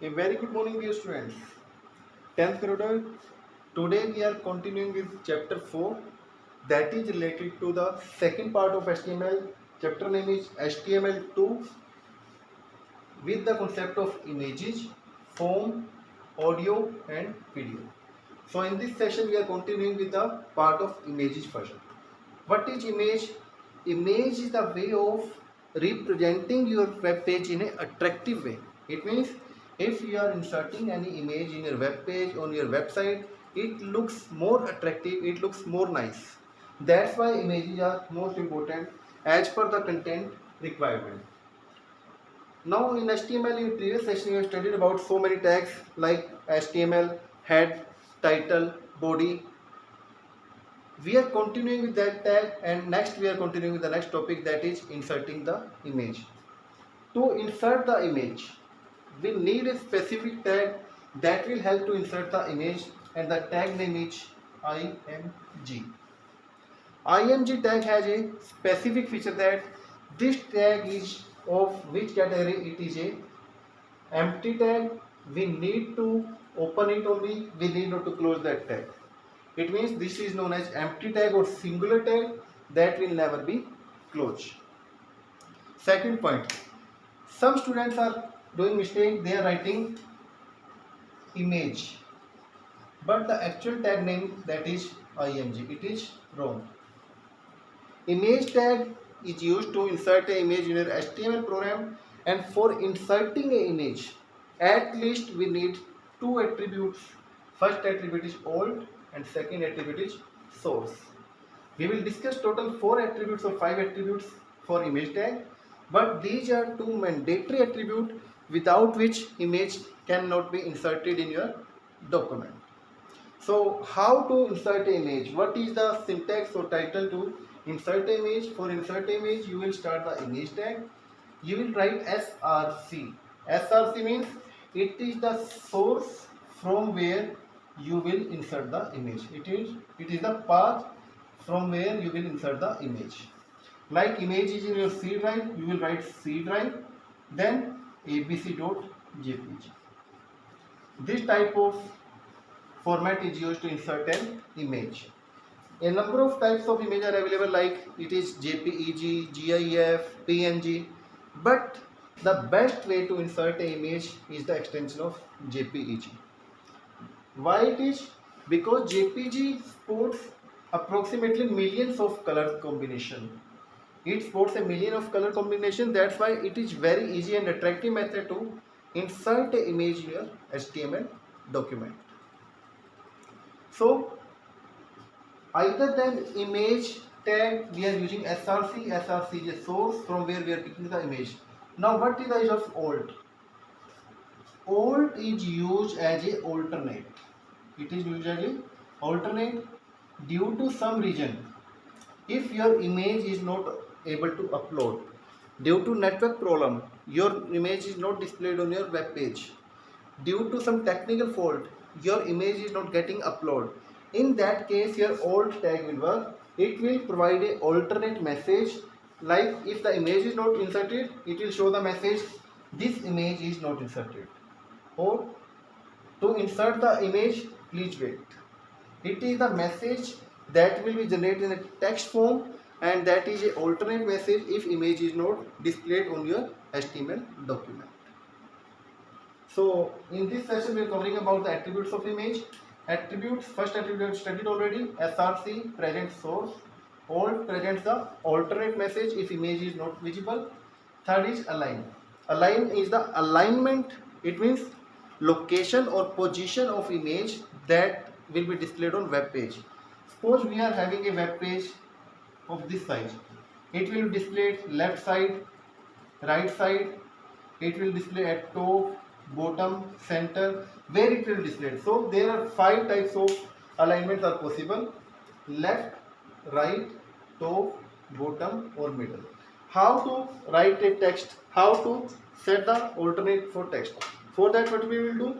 A very good morning, dear students. 10th grader. Today we are continuing with chapter 4 that is related to the second part of HTML. Chapter name is HTML2 with the concept of images, form, audio and video. So in this session we are continuing with the part of images first. What is image? Image is the way of representing your web page in an attractive way. It means if you are inserting any image in your web page on your website, it looks more attractive, it looks more nice. That's why images are most important as per the content requirement. Now in HTML, in previous session we have studied about so many tags like HTML, head, title, body. We are continuing with that tag, and next we are continuing with the next topic, that is inserting the image. To insert the image, we need a specific tag that will help to insert the image, and the tag name is img. img tag has a specific feature that this tag is of which category. It is a empty tag. We need to open it only, we need not to close that tag. It means this is known as empty tag or singular tag that will never be closed. Second point, some students are doing mistake, they are writing image, but the actual tag name, that is img, it is wrong. Image tag is used to insert an image in your HTML program, and for inserting an image, at least we need two attributes. First attribute is alt and second attribute is source. We will discuss total 4 attributes or 5 attributes for image tag, but these are two mandatory attributes without which image cannot be inserted in your document. So how to insert an image? What is the syntax or title to insert an image? For insert an image, you will start the image tag. You will write src. src means it is the source from where you will insert the image. It is the path from where you will insert the image. Like image is in your C drive, you will write C drive, then abc.jpg. This type of format is used to insert an image. A number of types of image are available, like it is JPEG, GIF, PNG, but the best way to insert an image is the extension of JPEG. Why it is? Because JPG supports approximately millions of color combination. It supports a million of color combination. That's why it is very easy and attractive method to insert an image in your HTML document. So either than image tag, we are using src. src is a source from where we are picking the image. Now what is the use of alt? Alt is used as a alternate. It is usually alternate due to some reason. If your image is not able to upload due to network problem, your image is not displayed on your web page. Due to some technical fault, your image is not getting upload. In that case, your alt tag will work. It will provide a alternate message, like if the image is not inserted, it will show the message this image is not inserted, or to insert the image, please wait. It is the message that will be generated in a text form, and that is a alternate message if image is not displayed on your HTML document. So in this session we are covering about the attributes of image. Attributes, first attribute we have studied already, src presents source, alt presents the alternate message if image is not visible. Third is align. Align is the alignment, it means location or position of image that will be displayed on web page. Suppose we are having a web page of this size. It will display left side, right side, it will display at top, bottom, center, where it will display. So there are 5 types of alignments are possible: left, right, top, bottom or middle. How to write a text, how to set the alternate for text? For that, what we will do,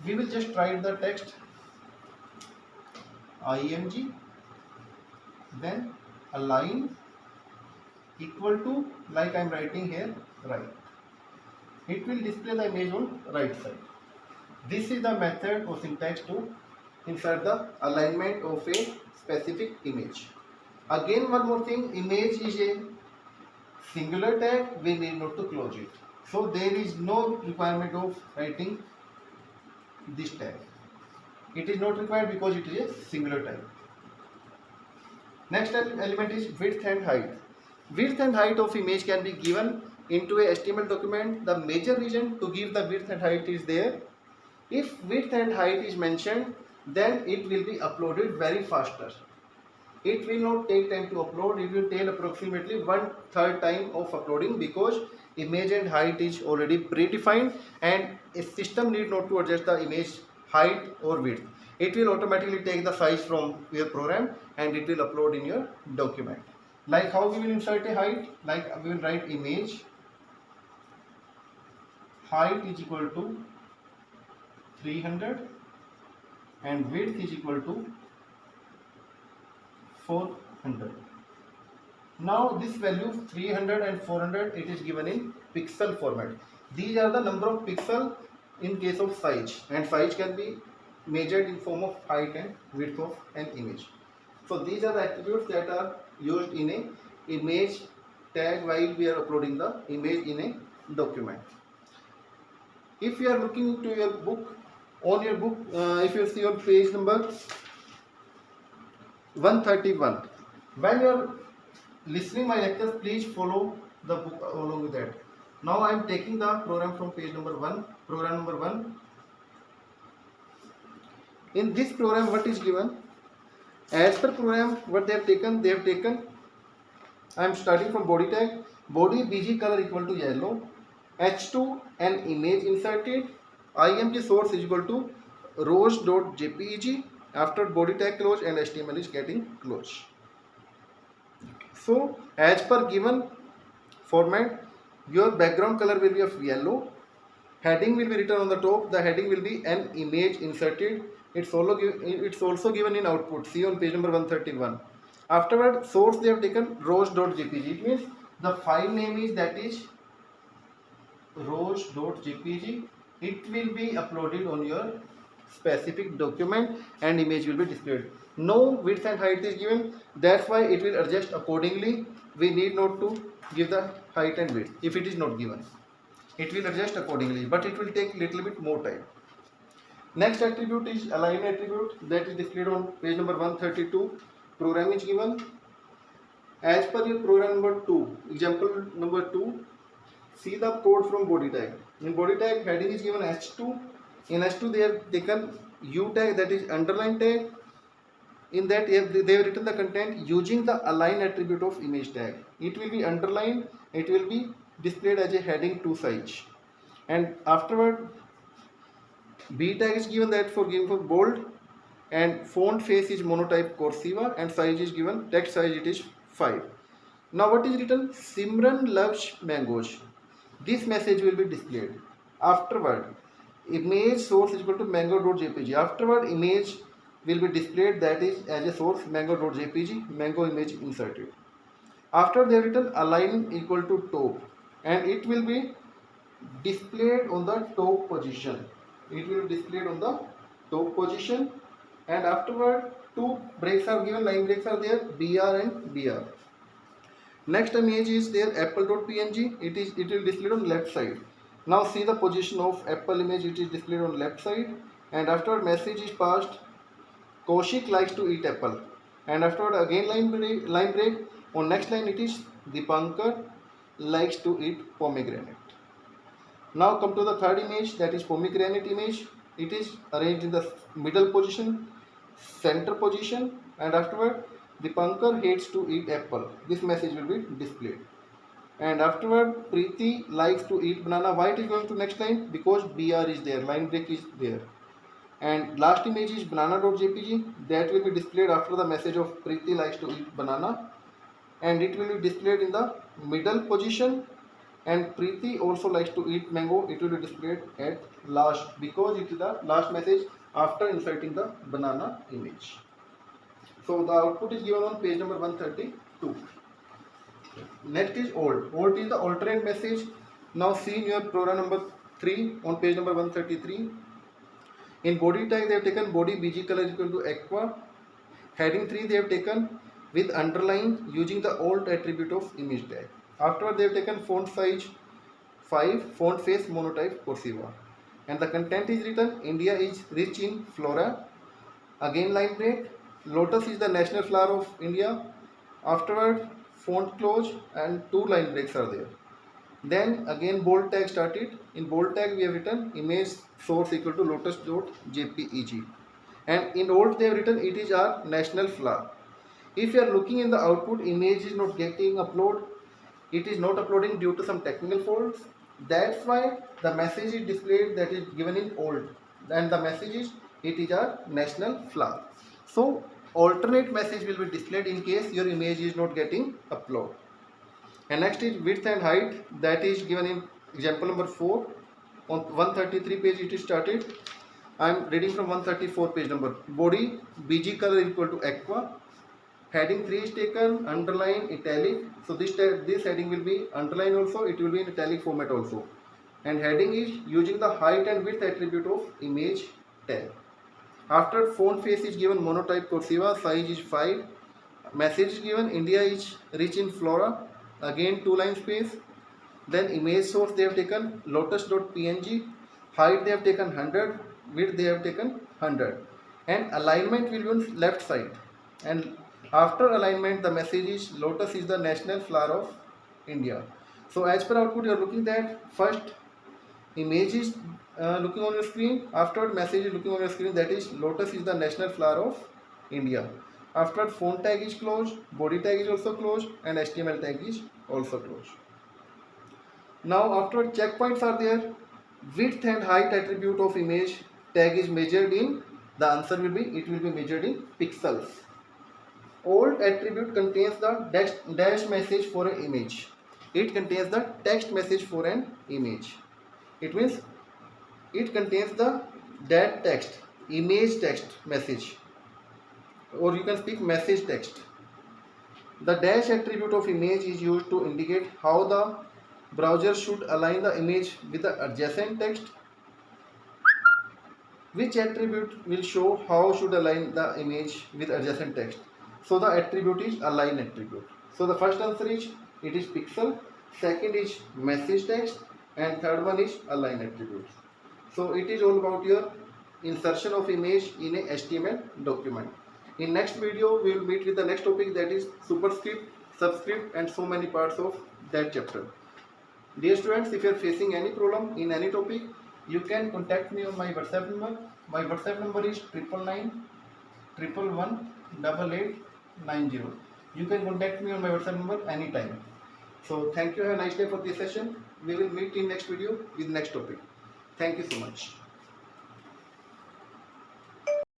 we will just write the text img, then align equal to, like I am writing here, right. It will display the image on right side. This is the method or syntax to insert the alignment of a specific image. Again, one more thing, image is a singular tag, we need not to close it. So there is no requirement of writing this tag. It is not required because it is a singular tag. Next element is width and height. Width and height of image can be given into a HTML document. The major reason to give the width and height is there. If width and height is mentioned, then it will be uploaded very faster. It will not take time to upload. It will take approximately 1/3 time of uploading because image and height is already predefined and a system need not to adjust the image height or width. It will automatically take the size from your program and it will upload in your document. Like how we will insert a height? Like we will write image height is equal to 300 and width is equal to 400. Now this value 300 and 400, it is given in pixel format. These are the number of pixel in case of size, and size can be measured in form of height and width of an image. So these are the attributes that are used in a image tag while we are uploading the image in a document. If you are looking into your book, on your book, if you see on page number 131, when you are listening my lectures, please follow the book along with that. Now I am taking the program from page number 1, program number 1. In this program, what is given? As per program, what they have taken, I am starting from body tag. Body BG color equal to yellow. H2 an image inserted. IMG source is equal to rose.jpeg. After body tag close and HTML is getting close. So as per given format, your background color will be of yellow. Heading will be written on the top. The heading will be an image inserted. It's also given in output. See on page number 131. Afterward, source they have taken rose.jpg. It means the file name is that is rose.jpg. It will be uploaded on your specific document and image will be displayed. No width and height is given. That's why it will adjust accordingly. We need not to give the height and width if it is not given. It will adjust accordingly, but it will take little bit more time. Next attribute is align attribute, that is displayed on page number 132. Program is given. As per your program number 2, example number 2, see the code from body tag. In body tag, heading is given H2. In H2 they have taken U tag, that is underline tag. In that they have written the content using the align attribute of image tag. It will be underlined. It will be displayed as a heading 2 size. And afterward, B tag is given that for bold, and font face is monotype cursive, and size is given text size, it is 5. Now what is written? Simran loves mangoes. This message will be displayed. Afterward, image source is equal to mango.jpg. Afterward, image will be displayed, that is as a source mango.jpg, mango image inserted. After they have written align equal to top, and it will be displayed on the top position. It will be displayed on the top position, and afterward two breaks are given, line breaks are there, BR and BR. Next image is there apple.png. It will displayed on left side. Now see the position of apple image. It is displayed on left side, and after message is passed, Kaushik likes to eat apple, and afterward again line break. On next line it is Dipankar likes to eat pomegranate. Now come to the third image, that is pomegranate image. It is arranged in the middle position, center position, and afterward Dipankar hates to eat apple. This message will be displayed. And afterward Preeti likes to eat banana. Why it is going to next line? Because BR is there, line break is there. And last image is banana.jpg. That will be displayed after the message of Preeti likes to eat banana, and it will be displayed in the middle position. And Preeti also likes to eat mango. It will be displayed at last because it is the last message after inserting the banana image. So the output is given on page number 132. Next is alt. Alt is the alternate message. Now see in your program number 3 on page number 133. In body tag they have taken body BG color is equal to aqua. Heading 3 they have taken with underline using the old attribute of image tag. Afterward they have taken font size 5, font face monotype cursiva. And the content is written India is rich in flora. Again line break. Lotus is the national flower of India. Afterward font close and 2 line breaks are there. Then again bold tag started. In bold tag we have written image source equal to lotus.jpeg. And in old they have written it is our national flower. If you are looking in the output, image is not getting upload. It is not uploading due to some technical faults. That's why the message is displayed that is given in old. And the message is it is our national flower. So alternate message will be displayed in case your image is not getting upload. And next is width and height, that is given in example number 4. On 133 page it is started. I am reading from 134 page number. Body BG color equal to aqua. Heading 3 is taken, underline, italic. So this heading will be underline also, it will be in italic format also. And heading is using the height and width attribute of image tag. After font face is given monotype cursiva, size is 5. Message is given India is rich in flora. Again 2 line space. Then image source they have taken lotus.png. Height they have taken 100. Width they have taken 100. And alignment will be on left side. And after alignment the message is lotus is the national flower of India. So as per output you are looking that first image is looking on your screen, after message is looking on your screen, that is lotus is the national flower of India. After font tag is closed, body tag is also closed, and HTML tag is also closed. Now after checkpoints are there, width and height attribute of image tag is measured in, the answer will be, it will be measured in pixels. Old attribute contains the dash message for an image. It contains the text message for an image. It means it contains the that text, image text message, or you can speak message text. The dash attribute of image is used to indicate how the browser should align the image with the adjacent text. Which attribute will show how should align the image with adjacent text? So the attribute is align attribute. So the first answer is it is pixel, second is message text, and third one is align attribute. So it is all about your insertion of image in a HTML document. In next video we will meet with the next topic, that is superscript, subscript, and so many parts of that chapter. Dear students, if you are facing any problem in any topic, you can contact me on my WhatsApp number. My WhatsApp number is 999 111 8890. You can contact me on my WhatsApp number anytime. So thank you. Have a nice day for this session. We will meet in next video with next topic. Thank you so much.